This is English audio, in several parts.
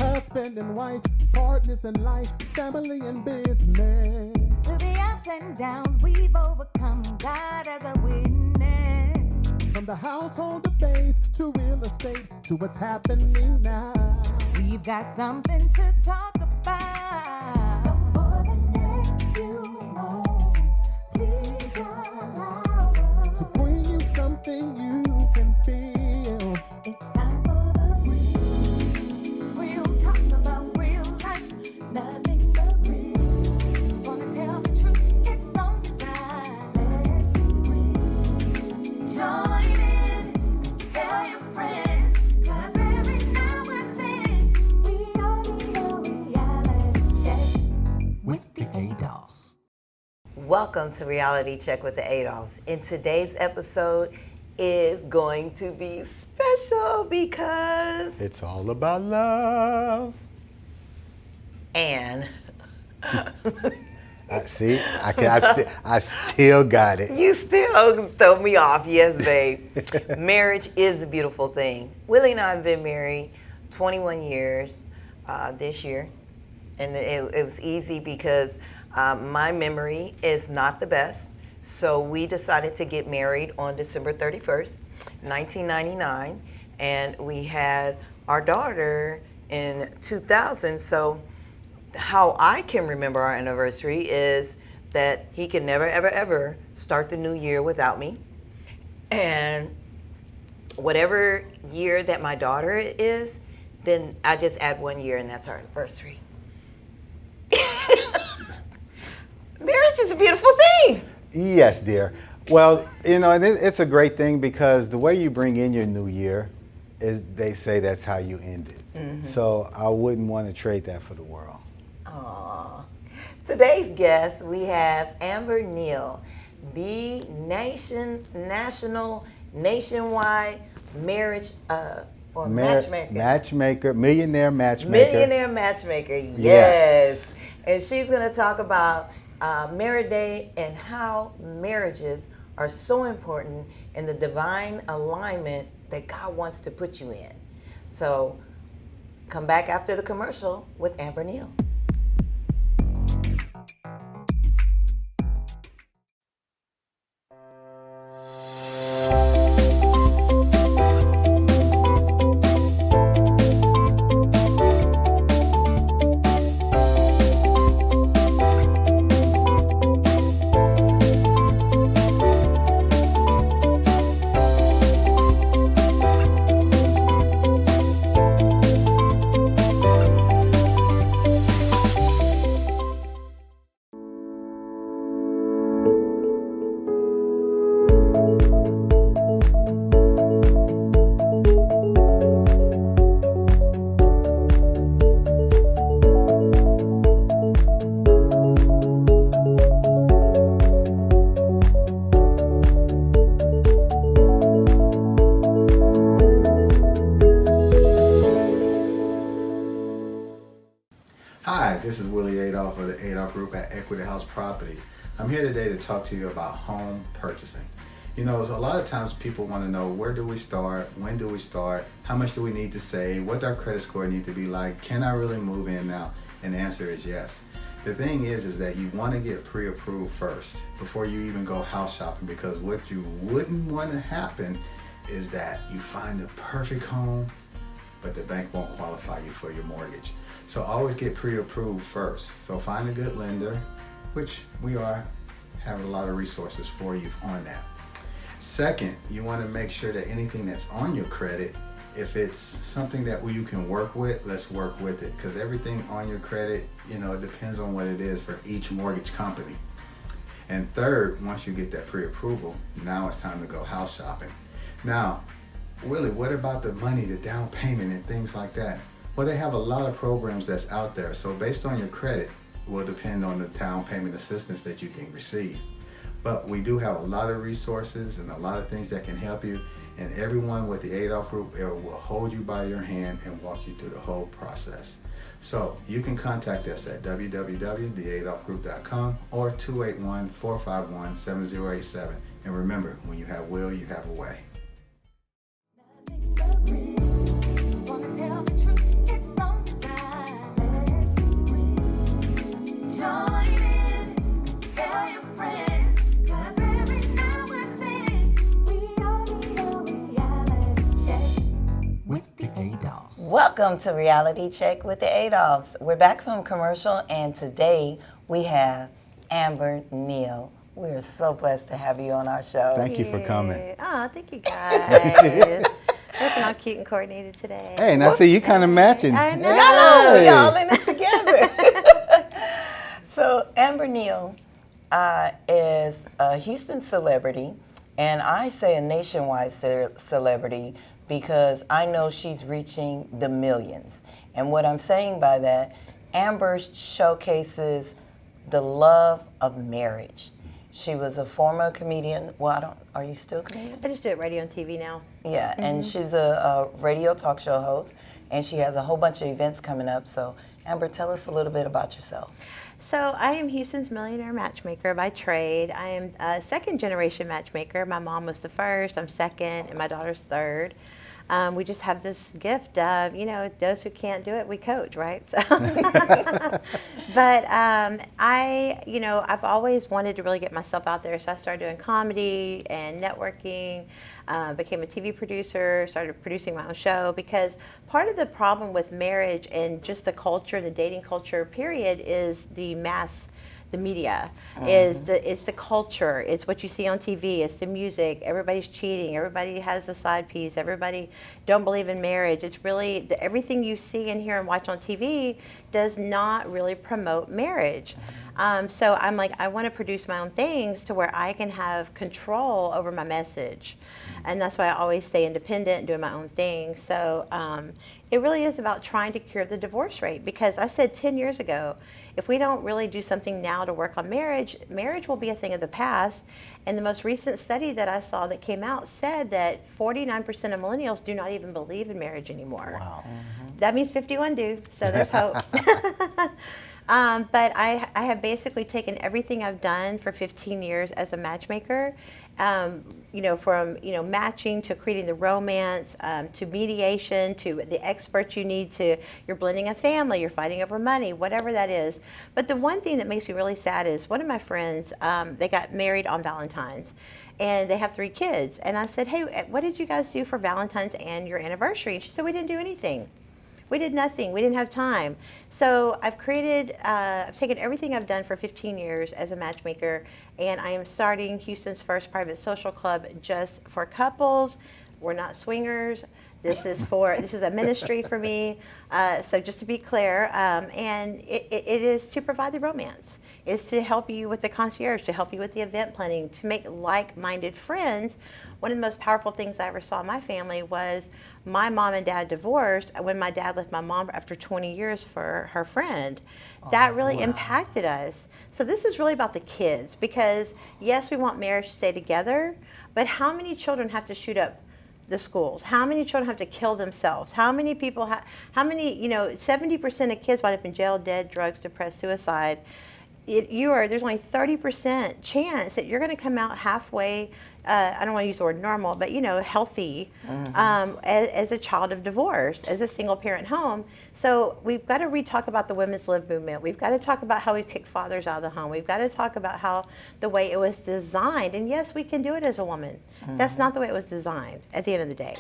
husband and wife, partners in life, family and business. Through the ups and downs, we've overcome. God as a witness. From the household of faith to real estate to what's happening now. We've got something to talk about. So for the next few moments, please allow us to bring you something you can feel. It's time for the real talk about real life. Nothing but real. Wanna tell the truth, it's on design. Let's be real. Join in, tell your friends. Cause every now and then, we all need a reality check with the Adolphs. Welcome to Reality Check with the Adolphs. In today's episode is going to be special because it's all about love. And See, I still got it. You still throw me off. Yes, babe. Marriage is a beautiful thing. Willie and I have been married 21 years this year. And it was easy because my memory is not the best. So we decided to get married on December 31st, 1999. And we had our daughter in 2000. So how I can remember our anniversary is that he can never, ever, ever start the new year without me. And whatever year that my daughter is, then I just add 1 year and that's our anniversary. Marriage is a beautiful thing. Yes, dear. Well, you know, and it's a great thing because the way you bring in your new year is they say that's how you end it. Mm-hmm. So I wouldn't want to trade that for the world. Aww. Today's guest, we have Amber Neal, the nationwide marriage matchmaker. Millionaire matchmaker. Yes. And she's going to talk about Marridate and how marriages are so important in the divine alignment that God wants to put you in. So come back after the commercial with Amber Neal. Properties. I'm here today to talk to you about home purchasing. You know, a lot of times people want to know, where do we start? When do we start? How much do we need to save? What does our credit score need to be like? Can I really move in now? And the answer is yes. The thing is that you want to get pre-approved first before you even go house shopping, because what you wouldn't want to happen is that you find the perfect home, but the bank won't qualify you for your mortgage. So always get pre-approved first. So find a good lender, which we have a lot of resources for you on that. Second, you want to make sure that anything that's on your credit, if it's something that you can work with, let's work with it, because everything on your credit, you know, it depends on what it is for each mortgage company. And third, once you get that pre-approval, now it's time to go house shopping. Now, Willie, what about the money, the down payment and things like that? Well, they have a lot of programs that's out there. So based on your credit, will depend on the down payment assistance that you can receive. But we do have a lot of resources and a lot of things that can help you, and everyone with the Adolphs Group will hold you by your hand and walk you through the whole process. So you can contact us at www.theadolphgroup.com or 281-451-7087. And remember, when you have will, you have a way. Wanna tell the truth, it's on design. Welcome to Reality Check with the Adolphs. We're back from commercial, and today we have Amber Neal. We're so blessed to have you on our show. Thank you for coming. Oh, thank you guys. Looking all cute and coordinated today. Hey, and I see you kind of matching. I know. Y'all y'all in it together. So Amber Neal is a Houston celebrity, and I say a nationwide celebrity because I know she's reaching the millions. And what I'm saying by that, Amber showcases the love of marriage. She was a former comedian. Well, are you still a comedian? I just do it radio and TV now. Yeah, and she's a radio talk show host, and she has a whole bunch of events coming up. So, Amber, tell us a little bit about yourself. So I am Houston's millionaire matchmaker by trade. I am a second generation matchmaker. My mom was the first, I'm second, and my daughter's third. We just have this gift of, those who can't do it, we coach, right? So but I've always wanted to really get myself out there. So I started doing comedy and networking, became a TV producer, started producing my own show, because part of the problem with marriage and just the culture, the dating culture period, is the media, is the culture. It's what you see on TV. It's the music. Everybody's cheating. Everybody has a side piece. Everybody don't believe in marriage. It's really everything you see and hear and watch on TV does not really promote marriage. So I'm like, I want to produce my own things to where I can have control over my message. And that's why I always stay independent, doing my own thing. So it really is about trying to cure the divorce rate, because I said 10 years ago, if we don't really do something now to work on marriage, marriage will be a thing of the past. And the most recent study that I saw that came out said that 49% of millennials do not even believe in marriage anymore. Wow. That means 51 do, so there's hope. But I have basically taken everything I've done for 15 years as a matchmaker, from matching to creating the romance, to mediation, to the experts you need, to you're blending a family, you're fighting over money, whatever that is. But the one thing that makes me really sad is one of my friends, they got married on Valentine's, and they have 3 kids. And I said, hey, what did you guys do for Valentine's and your anniversary? And she said, we didn't do anything. We did nothing. We didn't have time. So I've taken everything I've done for 15 years as a matchmaker, and I am starting Houston's first private social club just for couples. We're not swingers. This is a ministry for me. So just to be clear, and it is to provide the romance. It's to help you with the concierge, to help you with the event planning, to make like-minded friends. One of the most powerful things I ever saw in my family was my mom and dad divorced when my dad left my mom after 20 years for her friend. That really impacted us. So this is really about the kids, because yes, we want marriage to stay together, but how many children have to shoot up the schools? How many children have to kill themselves? How many people 70% of kids wind up in jail, dead, drugs, depressed, suicide. There's only 30% chance that you're going to come out halfway, I don't want to use the word normal, but healthy, as a child of divorce, as a single parent home. So we've got to talk about the women's lib movement. We've got to talk about how we kick fathers out of the home. We've got to talk about how the way it was designed. And yes, we can do it as a woman. That's not the way it was designed at the end of the day.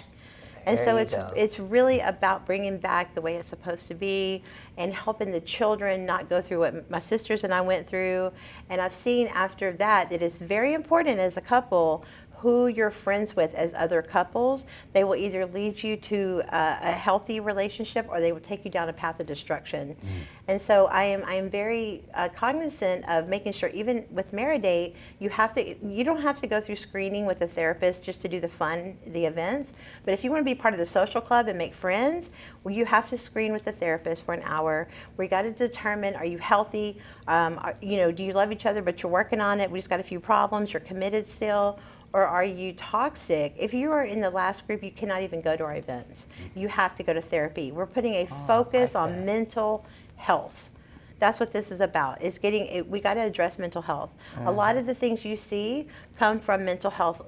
And so it's really about bringing back the way it's supposed to be and helping the children not go through what my sisters and I went through. And I've seen after that it's very important as a couple who you're friends with as other couples. They will either lead you to a healthy relationship, or they will take you down a path of destruction. And so I am very cognizant of making sure, even with Marridate, you don't have to go through screening with a therapist just to do the events. But if you want to be part of the social club and make friends, well, you have to screen with the therapist for an hour. We got to determine, are you healthy? Do you love each other, but you're working on it? We just got a few problems. You're committed still. Or are you toxic? If you are in the last group, you cannot even go to our events. You have to go to therapy. We're putting a focus on mental health. That's what this is about. We got to address mental health. A lot of the things you see come from mental health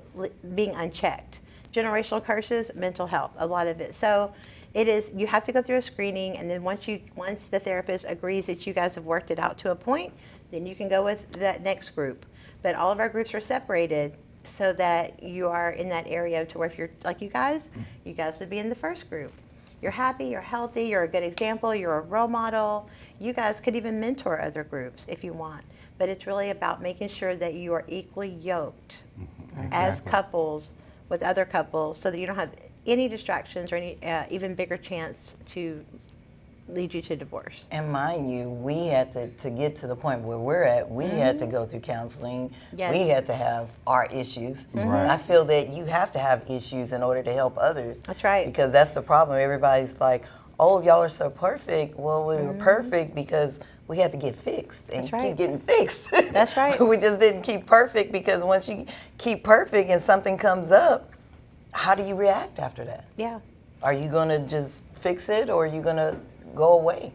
being unchecked. Generational curses, mental health, a lot of it. So you have to go through a screening, and then once the therapist agrees that you guys have worked it out to a point, then you can go with that next group. But all of our groups are separated, so that you are in that area to where if you're like you guys would be in the first group. you're happy, you're healthy, you're a good example, you're a role model. You guys could even mentor other groups if you want. But it's really about making sure that you are equally yoked as couples with other couples so that you don't have any distractions or any even bigger chance to lead you to divorce. And mind you, we had to get to the point where we're at, we had to go through counseling. Yes. We had to have our issues. Right. I feel that you have to have issues in order to help others. That's right. Because that's the problem. Everybody's like, oh, y'all are so perfect. Well, we were perfect because we had to get fixed and That's right. keep getting fixed. That's right. We just didn't keep perfect because once you keep perfect and something comes up, how do you react after that? Yeah. Are you going to just fix it or are you going to go away?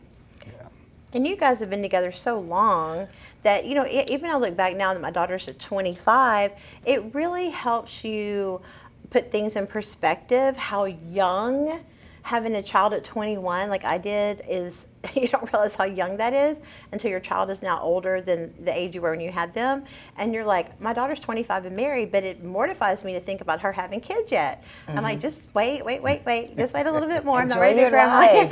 And you guys have been together so long that, you know, even I look back now that my daughter's at 25, it really helps you put things in perspective. How young having a child at 21, like I did, is, you don't realize how young that is until your child is now older than the age you were when you had them. And you're like, my daughter's 25 and married, but it mortifies me to think about her having kids yet. I'm like, just wait. Just wait a little bit more. I'm not Enjoy ready to your be grandma. life.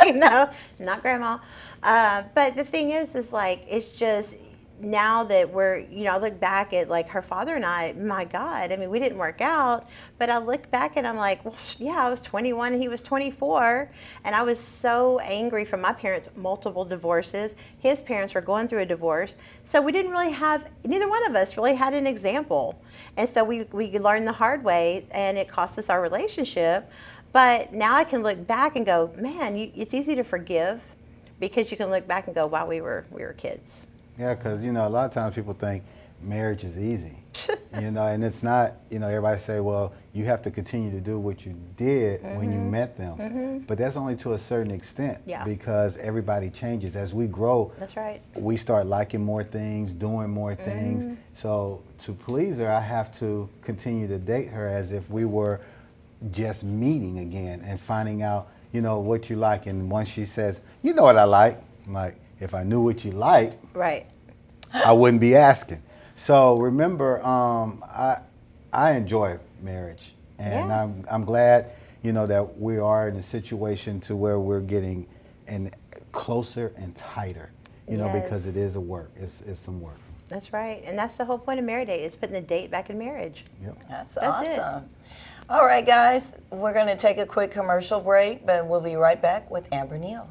You know, not grandma. But the thing is like, it's just, now that we're, you know, I look back at like her father and I, my God, I mean, we didn't work out, but I look back and I'm like, well, yeah, I was 21 and he was 24. And I was so angry from my parents, multiple divorces. His parents were going through a divorce. So we didn't really have, neither one of us really had an example. And so we learned the hard way and it cost us our relationship. But now I can look back and go, man, it's easy to forgive because you can look back and go, wow, we were kids. Yeah, because, you know, a lot of times people think marriage is easy, you know, and it's not. You know, everybody say, well, you have to continue to do what you did when you met them. But that's only to a certain extent because everybody changes. As we grow, That's right. we start liking more things, doing more things. So to please her, I have to continue to date her as if we were just meeting again and finding out, you know, what you like. And once she says, you know what I like, I'm like, if I knew what you like, Right. I wouldn't be asking. So remember, I enjoy marriage, and Yeah. I'm glad, you know, that we are in a situation to where we're getting closer and tighter, you know, because it is a work. It's some work. That's right. And that's the whole point of Marridate, is putting the date back in marriage. Yep. That's That's awesome. All right, guys, we're going to take a quick commercial break, but we'll be right back with Amber Neal.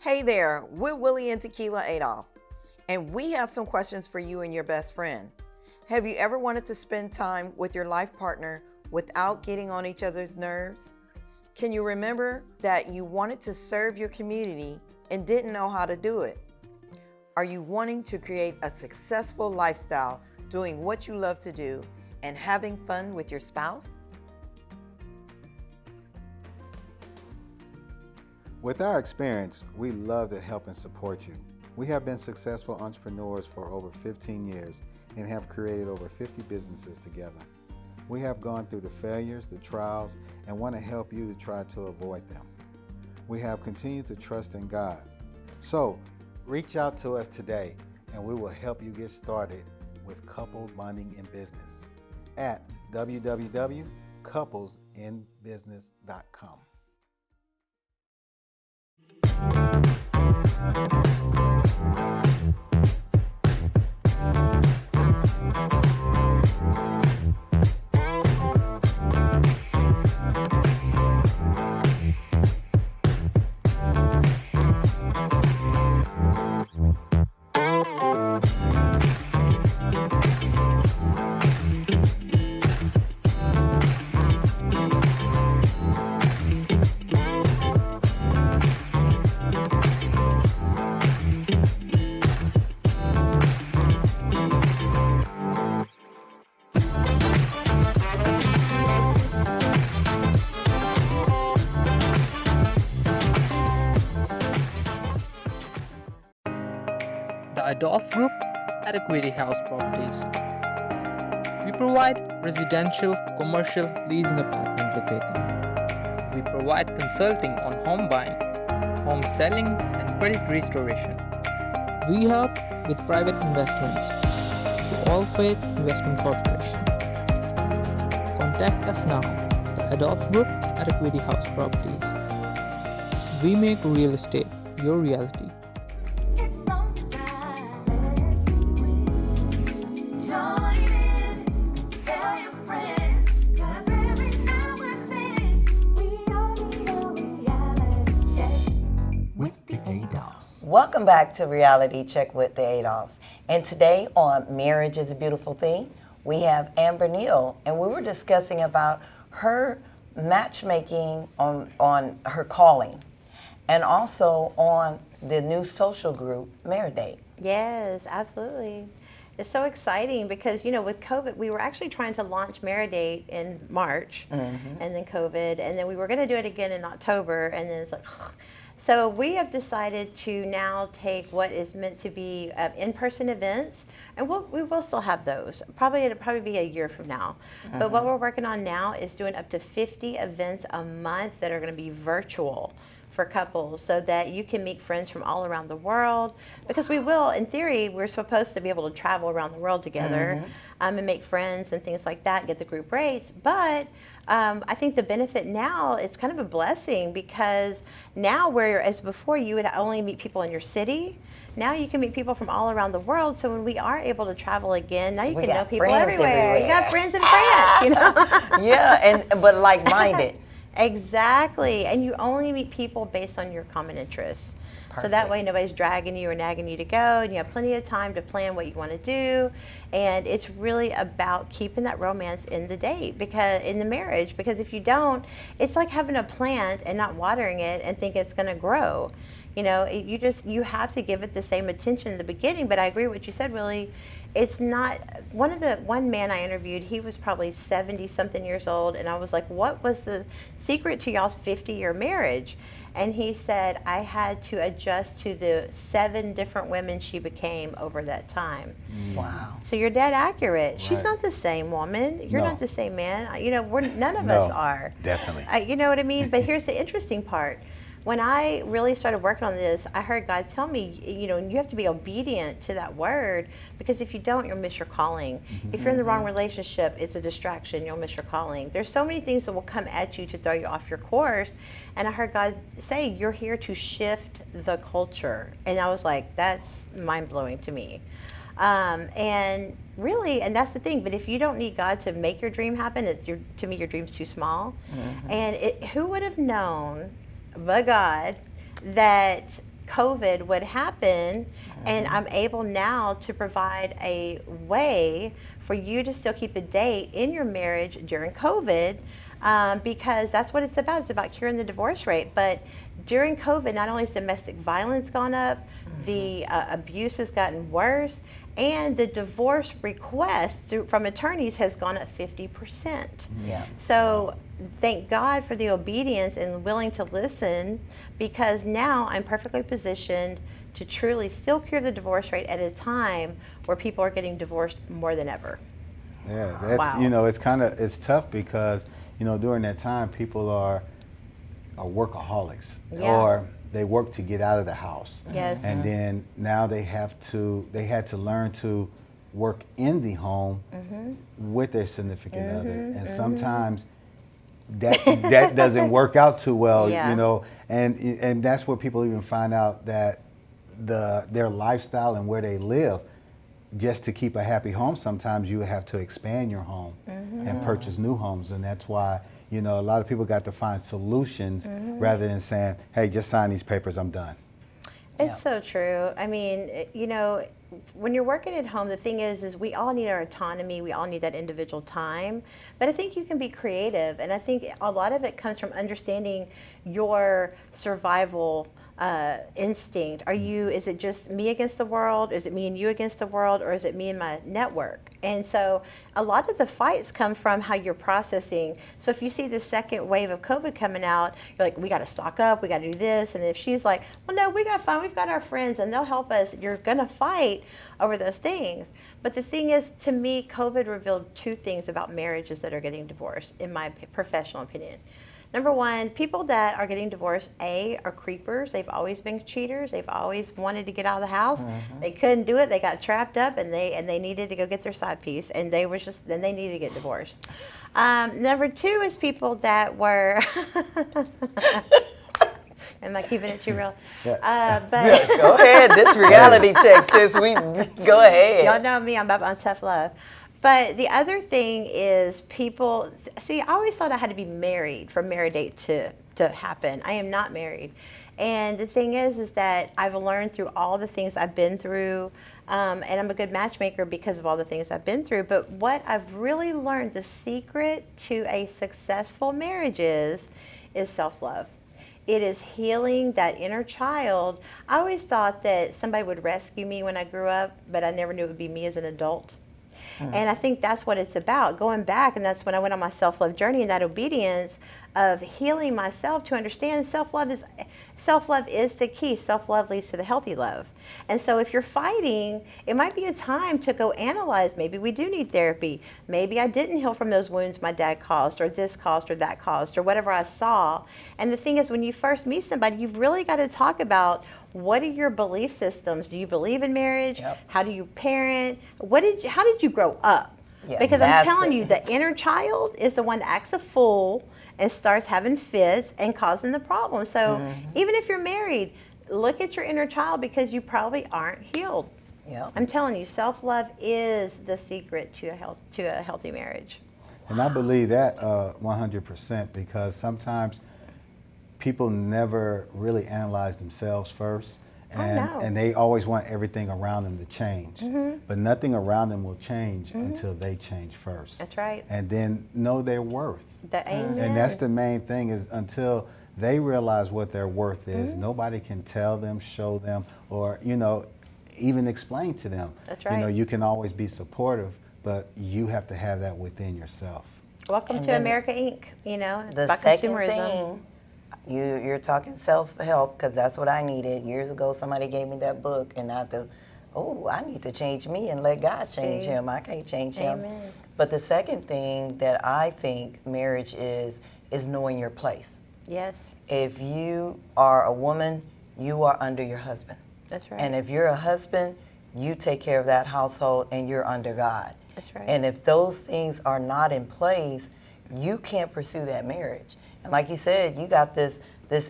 Hey there, we're Willie and Tequila Adolph, and we have some questions for you and your best friend. Have you ever wanted to spend time with your life partner without getting on each other's nerves? Can you remember that you wanted to serve your community and didn't know how to do it? Are you wanting to create a successful lifestyle doing what you love to do and having fun with your spouse? With our experience, we love to help and support you. We have been successful entrepreneurs for over 15 years and have created over 50 businesses together. We have gone through the failures, the trials, and want to help you to try to avoid them. We have continued to trust in God. So, reach out to us today and we will help you get started with couple bonding in business at www.couplesinbusiness.com. Adolphs Group at Equity House Properties. We provide residential, commercial, leasing apartment locating. We provide consulting on home buying, home selling, and credit restoration. We help with private investments through All Faith Investment Corporation. Contact us now, the Adolphs Group at Equity House Properties. We make real estate your reality. It's alright, let's join in, tell your friends, 'cause every now and then we all need a reality check with the Adolphs. Welcome back to Reality Check with the Adolphs. And today on Marriage is a Beautiful Thing, we have Amber Neal, and we were discussing about her matchmaking on her calling, and also on the new social group, Marridate. Yes, absolutely. It's so exciting because, you know, with COVID, we were actually trying to launch Marridate in March, and then COVID, and then we were going to do it again in October, and then it's like, so we have decided to now take what is meant to be in-person events, and we will still have those. It'll probably be a year from now. But what we're working on now is doing up to 50 events a month that are going to be virtual for couples, so that you can meet friends from all around the world, because we will, in theory, we're supposed to be able to travel around the world together, and make friends and things like that, get the group rates. But I think the benefit now, it's kind of a blessing, because now, whereas before you would only meet people in your city, now you can meet people from all around the world. So when we are able to travel again, now you can know people everywhere. You got friends in France, you know? Yeah, but like-minded. Exactly. And you only meet people based on your common interests. So that way nobody's dragging you or nagging you to go, and you have plenty of time to plan what you want to do. And it's really about keeping that romance in the date, because in the marriage, because if you don't, it's like having a plant and not watering it and think it's going to grow. You know, you have to give it the same attention in the beginning. But I agree with what you said, Willie. It's not, one man I interviewed, he was probably 70 something years old, and I was like, what was the secret to y'all's 50-year marriage? And he said, I had to adjust to the 7 different women she became over that time. Wow. So you're dead accurate. She's Right. not the same woman. You're No. not the same man. You know, none of No, us are. definitely. You know what I mean? But here's the interesting part. When I really started working on this, I heard God tell me, you know, you have to be obedient to that word, because if you don't, you'll miss your calling. If you're in the wrong relationship, it's a distraction. You'll miss your calling. There's so many things that will come at you to throw you off your course. And I heard God say, you're here to shift the culture. And I was like, that's mind-blowing to me. And really, and that's the thing, but if you don't need God to make your dream happen, to me, your dream's too small. And who would have known, but God, that COVID would happen, and I'm able now to provide a way for you to still keep a date in your marriage during COVID, because that's what it's about. It's about curing the divorce rate. But during COVID, not only has domestic violence gone up, the abuse has gotten worse, and the divorce requests from attorneys has gone up 50%. Yeah. So thank God for the obedience and willing to listen, because now I'm perfectly positioned to truly still cure the divorce rate at a time where people are getting divorced more than ever. Yeah, that's, Wow. you know, it's tough because, you know, during that time people are workaholics, Yeah. or they work to get out of the house. Yes. And then now they had to learn to work in the home with their significant other. And sometimes that doesn't work out too well, Yeah. you know, and that's where people even find out that their lifestyle and where they live, just to keep a happy home, sometimes you have to expand your home and purchase new homes. And that's why, you know, a lot of people got to find solutions rather than saying, hey, just sign these papers, I'm done. It's so true. I mean, you know, when you're working at home, the thing is we all need our autonomy. We all need that individual time. But I think you can be creative. And I think a lot of it comes from understanding your survival instinct? Is it just me against the world? Is it me and you against the world? Or is it me and my network? And so a lot of the fights come from how you're processing. So if you see the second wave of COVID coming out, you're like, we got to stock up, we got to do this. And if she's like, well, no, we got fun, we've got our friends and they'll help us, you're going to fight over those things. But the thing is, to me, COVID revealed two things about marriages that are getting divorced, in my professional opinion. Number one, people that are getting divorced, are creepers. They've always been cheaters. They've always wanted to get out of the house. They couldn't do it. They got trapped up, and they needed to go get their side piece, and they needed to get divorced. Number two is people that were. Am I keeping it too real? But Go ahead. This reality check, sis. Go ahead. Y'all know me. I'm on tough love. But the other thing is people, see, I always thought I had to be married for Marridate to happen. I am not married. And the thing is that I've learned through all the things I've been through, and I'm a good matchmaker because of all the things I've been through. But what I've really learned, the secret to a successful marriage is self-love. It is healing that inner child. I always thought that somebody would rescue me when I grew up, but I never knew it would be me as an adult. And I think that's what it's about, going back, and that's when I went on my self-love journey and that obedience of healing myself to understand self-love is the key. Self-love leads to the healthy love. And so if you're fighting, it might be a time to go analyze. Maybe we do need therapy. Maybe I didn't heal from those wounds my dad caused, or this caused, or that caused, or whatever I saw. And the thing is, when you first meet somebody, you've really got to talk about, what are your belief systems? Do you believe in marriage? Yep. How do you parent? How did you grow up? Yeah, Because I'm telling it. you, the inner child is the one that acts a fool and starts having fits and causing the problem. So even if you're married, look at your inner child, because you probably aren't healed. Yep. I'm telling you, self-love is the secret to a healthy marriage. And I believe that 100%, because sometimes people never really analyze themselves first. And they always want everything around them to change. But nothing around them will change until they change first. That's right. And then know their worth. Amen. And that's the main thing, is until they realize what their worth is, nobody can tell them, show them, or, even explain to them. That's right. You can always be supportive, but you have to have that within yourself. Welcome to America Inc. The about second consumerism. thing, you're talking self-help, because that's what I needed. Years ago, somebody gave me that book, and I thought, I need to change me and let God change him. I can't change him. Amen. But the second thing that I think marriage is knowing your place. Yes, If you are a woman, you are under your husband. that's right. And if you're a husband, you take care of that household and you're under God. That's right. And if those things are not in place, you can't pursue that marriage. And like you said, you got this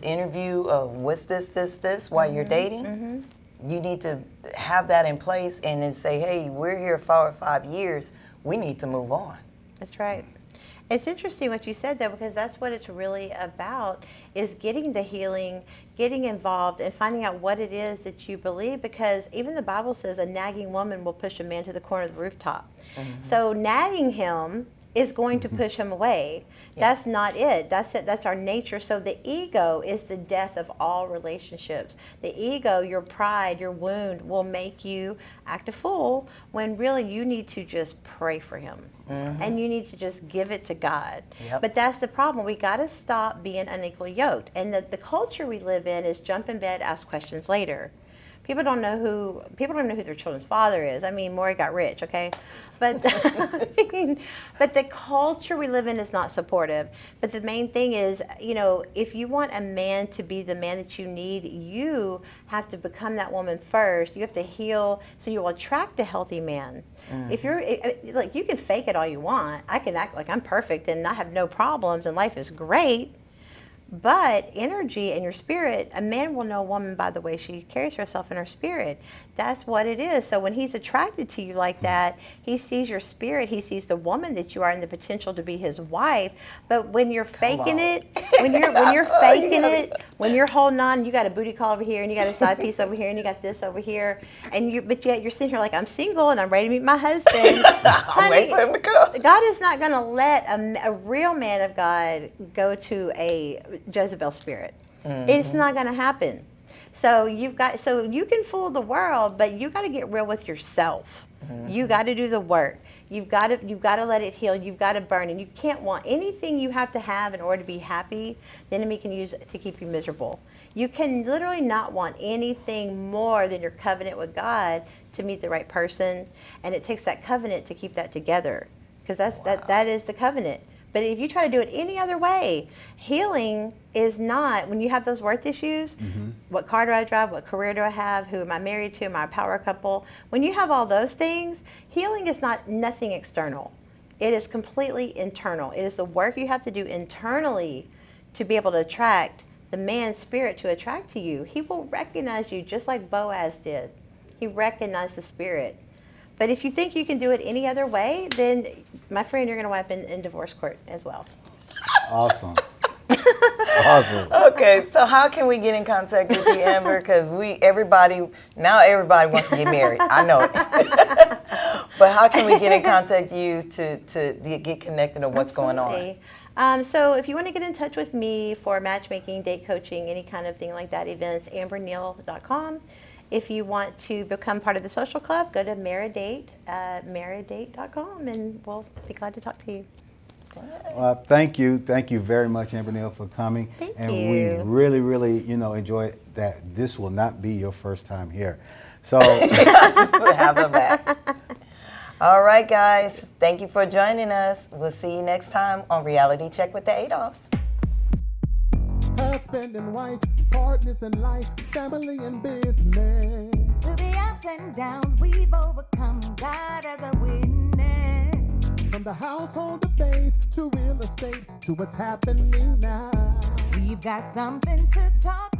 interview of what's this while you're dating. You need to have that in place and then say, hey, we're here 4 or 5 years. We need to move on. That's right. It's interesting what you said, though, because that's what it's really about, is getting the healing, getting involved, and finding out what it is that you believe, because even the Bible says a nagging woman will push a man to the corner of the rooftop. So nagging him is going to push him away. That's not it. That's it. That's our nature. So the ego is the death of all relationships. The ego, your pride, your wound will make you act a fool, when really you need to just pray for him. And you need to just give it to God. But that's the problem. We got to stop being unequally yoked. And the culture we live in is jump in bed, ask questions later. People don't know who their children's father is. I mean, Maury got rich, okay? But but the culture we live in is not supportive. But the main thing is, if you want a man to be the man that you need, you have to become that woman first. You have to heal so you'll attract a healthy man. If you're like, you can fake it all you want. I can act like I'm perfect and I have no problems and life is great. But energy and your spirit, a man will know a woman by the way she carries herself in her spirit. That's what it is. So when he's attracted to you like that, he sees your spirit, he sees the woman that you are and the potential to be his wife. But when you're faking it, when you're faking it, when you're holding on, you got a booty call over here and you got a side piece over here and you got this over here, but yet you're sitting here like, I'm single and I'm ready to meet my husband. I'm waiting for him to come. God is not going to let a real man of God go to a Jezebel spirit. It's not going to happen, So you can fool the world, but you got to get real with yourself. You got to do the work. You've got to let it heal. You've got to burn, and you can't want anything you have to have in order to be happy. The enemy can use it to keep you miserable. You can literally not want anything more than your covenant with God to meet the right person, and it takes that covenant to keep that together, because that is the covenant. But if you try to do it any other way, healing is not, when you have those worth issues, what car do I drive, what career do I have, who am I married to, am I a power couple? When you have all those things, healing is nothing external. It is completely internal. It is the work you have to do internally to be able to attract the man's spirit to attract to you. He will recognize you just like Boaz did. He recognized the spirit. But if you think you can do it any other way, then, my friend, you're going to wind up in divorce court as well. Awesome. Awesome. Okay, so how can we get in contact with you, Amber? Because everybody wants to get married. I know it. But how can we get in contact with you to get connected on what's going on? So if you want to get in touch with me for matchmaking, date coaching, any kind of thing like that, events, amberneal.com. If you want to become part of the social club, go to Marridate, marridate.com, and we'll be glad to talk to you. Thank you very much, Amber Neal, for coming. Thank and you. we really, really, enjoyed that. This will not be your first time here. So Have them back. All right, guys. Thank you for joining us. We'll see you next time on Reality Check with the Adolphs. Husband and wife, partners in life, family and business. Through the ups and downs, we've overcome. God as a witness. From the household of faith to real estate to what's happening now. We've got something to talk